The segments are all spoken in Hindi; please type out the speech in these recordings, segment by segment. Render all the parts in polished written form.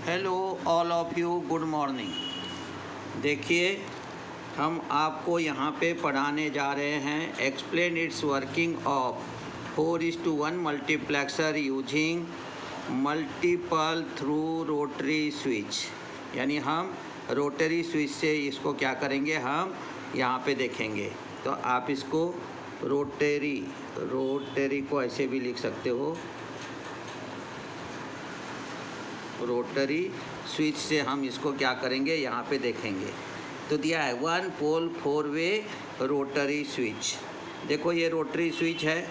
Hello all of you, good morning. देखिए, हम आपको यहाँ पे पढ़ाने जा रहे हैं explain it's working of 4:1 multiplexer using multiple through rotary switch. यानी हम रोटरी स्विच से इसको क्या करेंगे, हम यहाँ पे देखेंगे। तो आप इसको रोटरी को ऐसे भी लिख सकते हो, रोटरी स्विच से हम इसको क्या करेंगे, यहाँ पे देखेंगे। तो दिया है 1 पोल 4 वे रोटरी स्विच। देखो ये रोटरी स्विच है,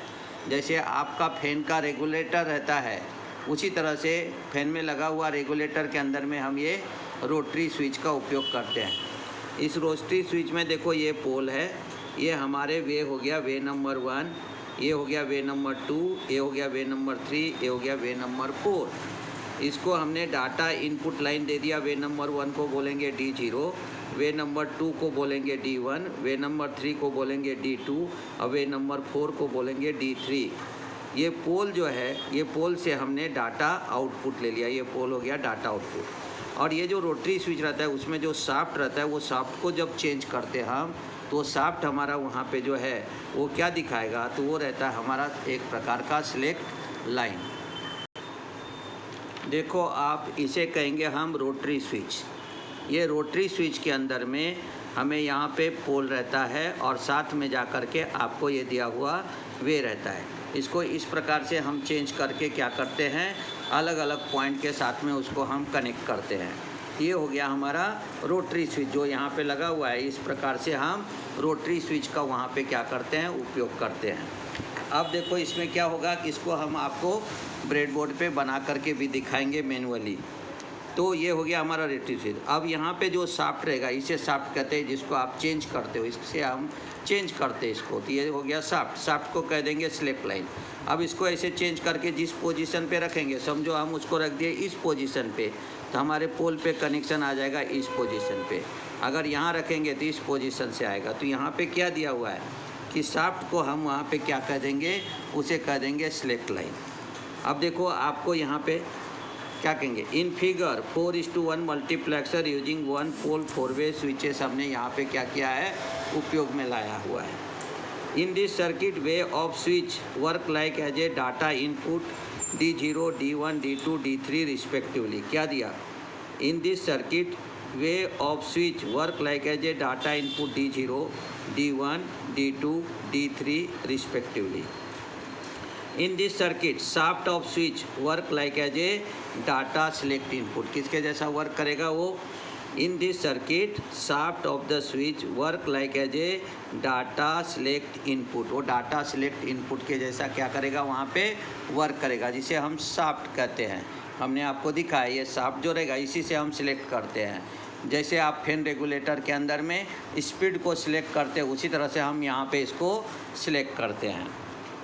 जैसे आपका फैन का रेगुलेटर रहता है उसी तरह से फैन में लगा हुआ रेगुलेटर के अंदर में हम ये रोटरी स्विच का उपयोग करते हैं। इस रोटरी स्विच में देखो ये पोल है, ये हमारे वे हो गया वे नंबर 1, ये हो गया वे नंबर 2, ये हो गया वे नंबर 3, ये हो गया वे नंबर 4। इसको हमने डाटा इनपुट लाइन दे दिया। वे नंबर 1 को बोलेंगे D0, वे नंबर 2 को बोलेंगे D1, वे नंबर 3 को बोलेंगे D2 और वे नंबर 4 को बोलेंगे D3। ये पोल जो है, ये पोल से हमने डाटा आउटपुट ले लिया। ये पोल हो गया डाटा आउटपुट। और ये जो रोटरी स्विच रहता है उसमें जो शाफ्ट रहता है, वो शाफ्ट को जब चेंज करते हैं हम, तो शाफ्ट हमारा वहाँ पे जो है वो क्या दिखाएगा, तो वो रहता है हमारा एक प्रकार का सिलेक्ट लाइन। देखो आप इसे कहेंगे हम रोटरी स्विच। ये रोटरी स्विच के अंदर में हमें यहाँ पे पोल रहता है और साथ में जा कर के आपको ये दिया हुआ वे रहता है। इसको इस प्रकार से हम चेंज करके क्या करते हैं, अलग अलग पॉइंट के साथ में उसको हम कनेक्ट करते हैं। ये हो गया हमारा रोटरी स्विच जो यहाँ पे लगा हुआ है। इस प्रकार से हम रोटरी स्विच का वहाँ पे क्या करते हैं, उपयोग करते हैं। अब देखो इसमें क्या होगा कि इसको हम आपको ब्रेडबोर्ड पे बना करके भी दिखाएंगे मैनुअली। तो ये हो गया हमारा रोटरी स्विच। अब यहाँ पे जो शाफ्ट रहेगा, इसे शाफ्ट कहते हैं, जिसको आप चेंज करते हो, इससे हम चेंज करते हैं इसको। तो ये हो गया शाफ्ट। शाफ्ट को कह देंगे सिलेक्ट लाइन। अब इसको ऐसे चेंज करके जिस पोजीशन पे रखेंगे, समझो हम उसको रख दिए इस पोजीशन पे, तो हमारे पोल पे कनेक्शन आ जाएगा इस पोजीशन पे। अगर यहाँ रखेंगे तो इस पोजीशन से आएगा। तो यहाँ पे क्या दिया हुआ है कि शाफ्ट को हम वहाँ पे क्या कह देंगे, उसे कह देंगे सिलेक्ट लाइन। अब देखो आपको यहाँ पे क्या कहेंगे, in figure 4:1 multiplexer using 1 pole 4 way switches हमने यहाँ पे क्या किया है, उपयोग में लाया हुआ है। In this circuit way of switch work like as a data input D0, D1, D2, D3 respectively. क्या दिया, in this circuit way of switch work like as a data input D0, D1, D2, D3 respectively. In this circuit shaft of switch work like as a data select input. किसके जैसा वर्क करेगा वो, in this circuit shaft of the switch work like as a data select input. वो डाटा सिलेक्ट इनपुट के जैसा क्या करेगा, वहाँ पे वर्क करेगा, जिसे हम शाफ्ट कहते हैं। हमने आपको दिखाया ये शाफ्ट जो रहेगा, इसी से हम सिलेक्ट करते हैं। जैसे आप फैन रेगुलेटर के अंदर में स्पीड को सिलेक्ट करते हैं, उसी तरह से हम यहाँ पे इसको सिलेक्ट करते हैं।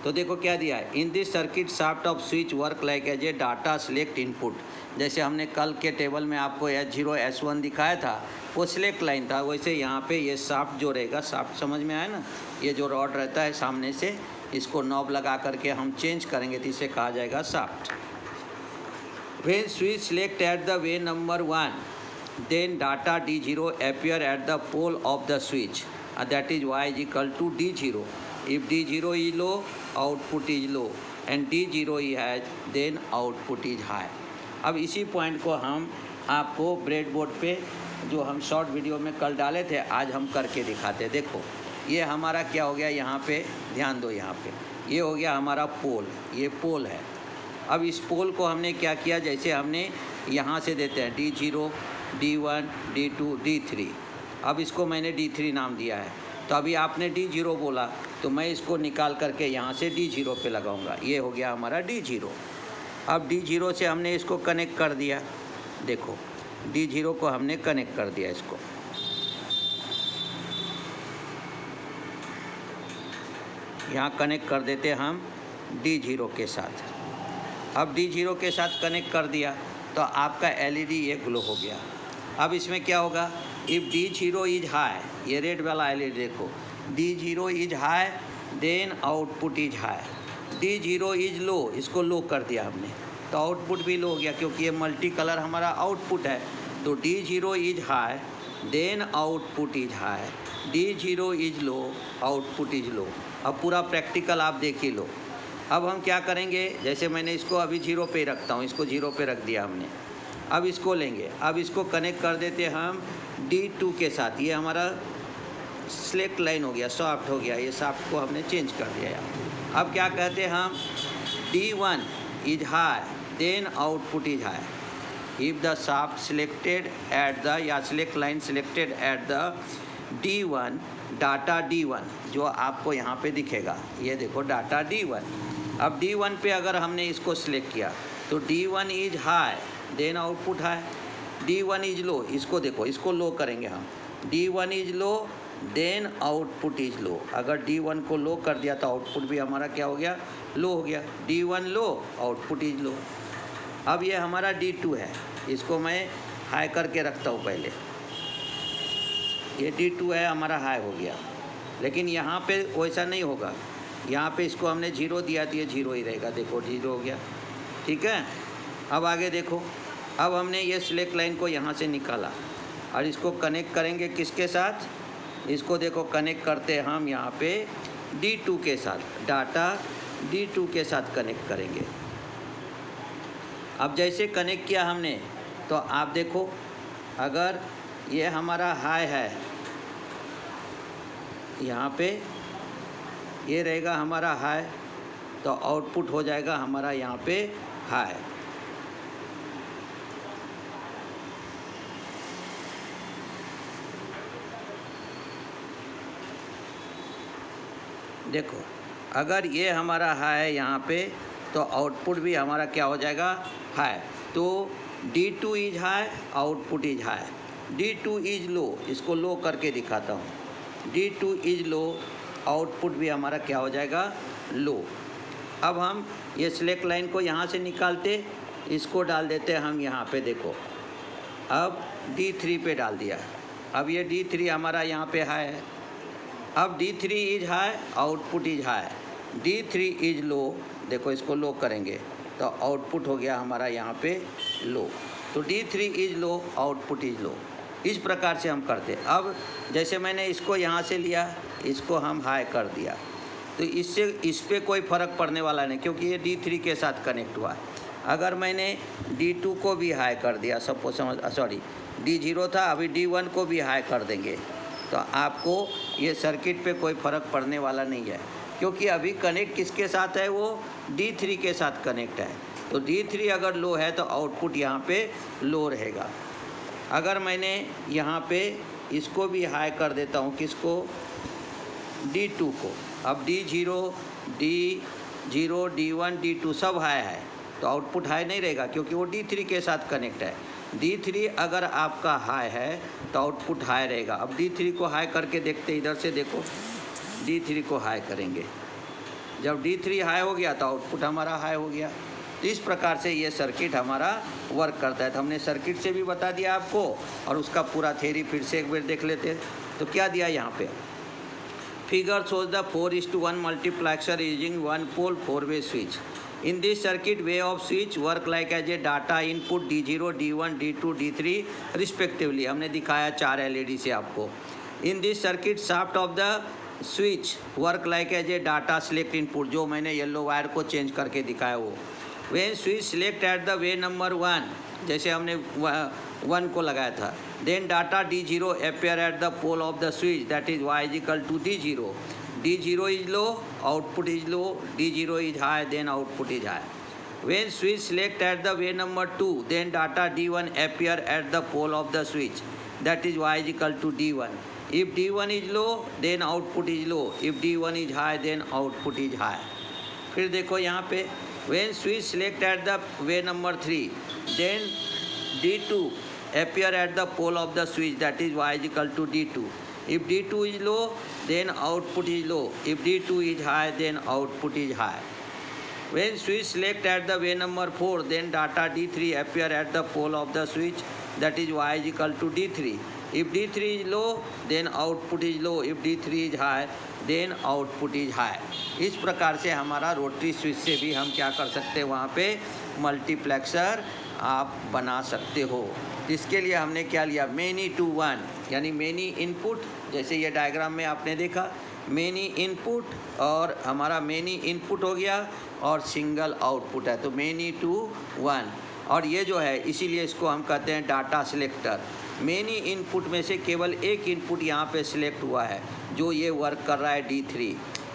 तो देखो क्या दिया है, in this circuit shaft of switch work like as a data select input. जैसे हमने कल के टेबल में आपको S0 S1 दिखाया था, वो सिलेक्ट लाइन था, वैसे यहाँ पे ये शाफ्ट जो रहेगा, शाफ्ट समझ में आया ना, ये जो रॉड रहता है सामने से, इसको नॉब लगा करके हम चेंज करेंगे तो इसे कहा जाएगा shaft. When switch select at the way number 1, then data D0 appear at the pole of the switch, that is Y is equal to D0. If D0 is low, output is low, and D0 is high, then output is high. अब इसी पॉइंट को हम आपको ब्रेड बोर्ड पे जो हम शॉर्ट वीडियो में कल डाले थे, आज हम करके दिखाते। देखो ये हमारा क्या हो गया, यहाँ पे ध्यान दो, यहाँ पे ये हो गया हमारा पोल, ये पोल है। अब इस पोल को हमने क्या किया, जैसे हमने यहाँ से देते हैं D0, D1, D2, D3। अब इसको मैंने D3 नाम दिया है। तो अभी आपने D0 बोला तो मैं इसको निकाल करके यहाँ से D0 पे लगाऊंगा। ये हो गया हमारा D0। अब D0 से हमने इसको कनेक्ट कर दिया। देखो D0 को हमने कनेक्ट कर दिया, इसको यहाँ कनेक्ट कर देते हम D0 के साथ। अब D0 के साथ कनेक्ट कर दिया तो आपका LED ये ग्लो हो गया। अब इसमें क्या होगा, इफ़ D0 इज हाई, ये रेड वाला LED देखो, D0 is high then output is high, D0 is low, इसको लो कर दिया हमने। तो आउटपुट भी लो हो गया, क्योंकि ये मल्टी कलर हमारा आउटपुट है। तो D0 is high then output is high, D0 is low output is low. अब पूरा प्रैक्टिकल आप देख ही लो। अब हम क्या करेंगे, जैसे मैंने इसको अभी 0 पे रखता हूँ, इसको 0 पे रख दिया हमने। अब इसको लेंगे, अब इसको कनेक्ट कर देते हम D2 के साथ। ये हमारा सिलेक्ट लाइन हो गया, सॉफ्ट हो गया, ये सॉफ्ट को हमने चेंज कर दिया। अब क्या कहते हैं हम, D1 is high then output is high if the soft selected at the, या select line selected at the D1 data D1 जो आपको यहाँ पे दिखेगा, ये देखो डाटा D1। अब D1 पे अगर हमने इसको सिलेक्ट किया तो D1 is high then output high, D1 is low, इसको देखो, इसको लो करेंगे हम, D1 is low then output is low. अगर D1 को लो कर दिया तो आउटपुट भी हमारा क्या हो गया, लो हो गया। D1 low output is low. अब ये हमारा D2 है, इसको मैं हाई करके रखता हूँ पहले। ये D2 है हमारा, हाई हो गया। लेकिन यहाँ पे वैसा नहीं होगा, यहाँ पे इसको हमने 0 दिया तो ये 0 ही रहेगा, देखो 0 हो गया, ठीक है। अब आगे देखो, अब हमने ये सिलेक्ट लाइन को यहाँ से निकाला और इसको कनेक्ट करेंगे किसके साथ, इसको देखो कनेक्ट करते हैं हम यहाँ पे D2 के साथ, डाटा D2 के साथ कनेक्ट करेंगे। अब जैसे कनेक्ट किया हमने तो आप देखो, अगर ये हमारा हाई है, यहाँ पे ये रहेगा हमारा हाई, तो आउटपुट हो जाएगा हमारा यहाँ पे हाई। देखो, अगर ये हमारा हाई है यहाँ पे तो आउटपुट भी हमारा क्या हो जाएगा, हाई। तो D2 is high output is high, D2 is low, इसको लो करके दिखाता हूँ, D2 इज लो आउटपुट भी हमारा क्या हो जाएगा, लो। अब हम ये सिलेक्ट लाइन को यहाँ से निकालते, इसको डाल देते हम यहाँ पे, देखो अब D3 पे डाल दिया। अब ये D3 हमारा यहाँ पे हाई है। अब D3 is high output is high, D3 is low, देखो इसको लो करेंगे तो आउटपुट हो गया हमारा यहाँ पे लो। तो D3 is low output is लो। इस प्रकार से हम करते। अब जैसे मैंने इसको यहाँ से लिया, इसको हम हाई कर दिया, तो इससे इस पर कोई फ़र्क पड़ने वाला नहीं, क्योंकि ये D3 के साथ कनेक्ट हुआ है। अगर मैंने D2 को भी हाई कर दिया, सॉरी D0 था, अभी D1 को भी हाई कर देंगे, तो आपको ये सर्किट पे कोई फ़र्क पड़ने वाला नहीं है, क्योंकि अभी कनेक्ट किसके साथ है, वो D3 के साथ कनेक्ट है। तो D3 अगर लो है तो आउटपुट यहाँ पे लो रहेगा। अगर मैंने यहाँ पे इसको भी हाई कर देता हूँ, किसको, D2 को, अब D0, D1, D2 सब हाई है, तो आउटपुट हाई नहीं रहेगा, क्योंकि वो D3 के साथ कनेक्ट है। D3 अगर आपका हाई है तो आउटपुट हाई रहेगा। अब D3 को हाई करके देखते, इधर से देखो, D3 को हाई करेंगे, जब D3 हाई हो गया तो आउटपुट हमारा हाई हो गया। तो इस प्रकार से ये सर्किट हमारा वर्क करता है। तो हमने सर्किट से भी बता दिया आपको, और उसका पूरा थ्योरी फिर से एक बार देख लेते हैं। तो क्या दिया यहाँ पे, figure shows the 4:1 multiplexer using 1 pole 4-way स्विच। In this circuit, way of switch work like as a data input D0, D1, D2, D3 respectively। हमने दिखाया 4 LED से आपको। In this circuit, shaft of the switch work like as a data select input, जो मैंने येलो वायर को चेंज करके दिखाया वो। When switch select at the way number 1, जैसे हमने 1 को लगाया था, then data D0 appear at the pole of the switch, that is Y is equal to D0. D0 is low, output is low, D0 is high, then output is high. When switch select at the way number 2, then data D1 appear at the pole of the switch, that is Y is equal to D1. If D1 is low, then output is low. If D1 is high, then output is high. फिर देखो यहाँ पे, when switch select at the way number 3, then D2 appear at the pole of the switch, that is Y is equal to D2. If D2 is low, then output is low. If D2 is high, then output is high. When switch select at the way number 4, then data D3 appear at the pole of the switch, that is Y is equal to D3. If D3 is low, then output is low. If D3 is high, then output is high. इस प्रकार से हमारा रोटरी स्विच से भी हम क्या कर सकते हैं, वहाँ पे मल्टीप्लेक्सर आप बना सकते हो। इसके लिए हमने क्या लिया, मेनी टू वन, यानी मेनी इनपुट, जैसे ये डायग्राम में आपने देखा मेनी इनपुट, और हमारा मेनी इनपुट हो गया और सिंगल आउटपुट है, तो मेनी टू वन। और ये जो है इसीलिए इसको हम कहते हैं डाटा सिलेक्टर। मेनी इनपुट में से केवल एक इनपुट यहाँ पे सिलेक्ट हुआ है जो ये वर्क कर रहा है D3,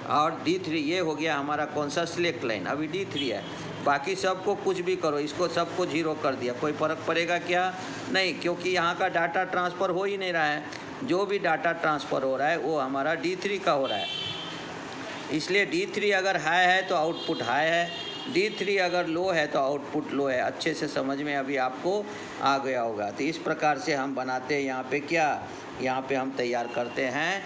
और D3 ये हो गया हमारा कौन सा, सिलेक्ट लाइन, अभी D3 है। बाकी सबको कुछ भी करो, इसको सबको 0 कर दिया, कोई फ़र्क पड़ेगा क्या, नहीं, क्योंकि यहाँ का डाटा ट्रांसफ़र हो ही नहीं रहा है। जो भी डाटा ट्रांसफ़र हो रहा है वो हमारा D3 का हो रहा है, इसलिए D3 अगर हाई है तो आउटपुट हाई है, D3 अगर लो है तो आउटपुट लो है। अच्छे से समझ में अभी आपको आ गया होगा। तो इस प्रकार से हम बनाते हैं यहाँ पे क्या, यहाँ पे हम तैयार करते हैं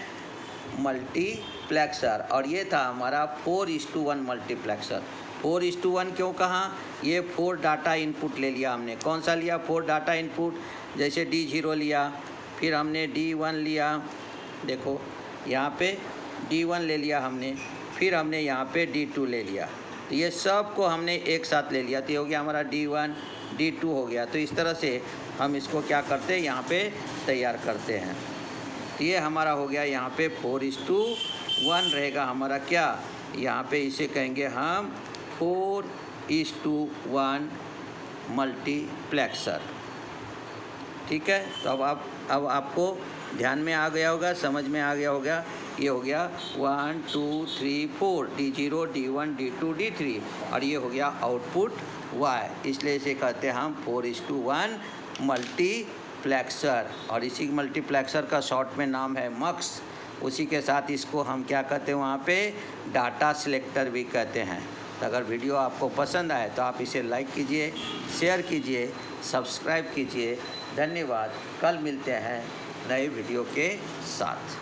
मल्टीप्लेक्सर। और ये था हमारा 4:1 मल्टीप्लेक्सर। 4:1 क्यों कहा, ये 4 डाटा इनपुट ले लिया हमने। कौन सा लिया, 4 डाटा इनपुट, जैसे D0 लिया, फिर हमने D1 लिया, देखो यहाँ पे D1 ले लिया हमने, फिर हमने यहाँ पे D2 ले लिया, तो ये सब को हमने एक साथ ले लिया, तो ये हो गया हमारा D1 D2 हो गया। तो इस तरह से हम इसको क्या करते हैं, यहाँ पे तैयार करते हैं। तो ये हमारा हो गया यहाँ पे 4:1 रहेगा हमारा क्या, यहाँ पे इसे कहेंगे हम 4:1 मल्टीप्लेक्सर। ठीक है, तो अब आपको ध्यान में आ गया होगा, समझ में आ गया होगा। ये हो गया 1 2 3 4 D0 D1 D2 D3, और ये हो गया आउटपुट Y, इसलिए इसे कहते हैं हम 4:1 मल्टीप्लेक्सर। और इसी मल्टीप्लेक्सर का शॉर्ट में नाम है मक्स। उसी के साथ इसको हम क्या कहते हैं, वहाँ पे डाटा सिलेक्टर भी कहते हैं। तो अगर वीडियो आपको पसंद आए तो आप इसे लाइक कीजिए, शेयर कीजिए, सब्सक्राइब कीजिए। धन्यवाद, कल मिलते हैं नए वीडियो के साथ।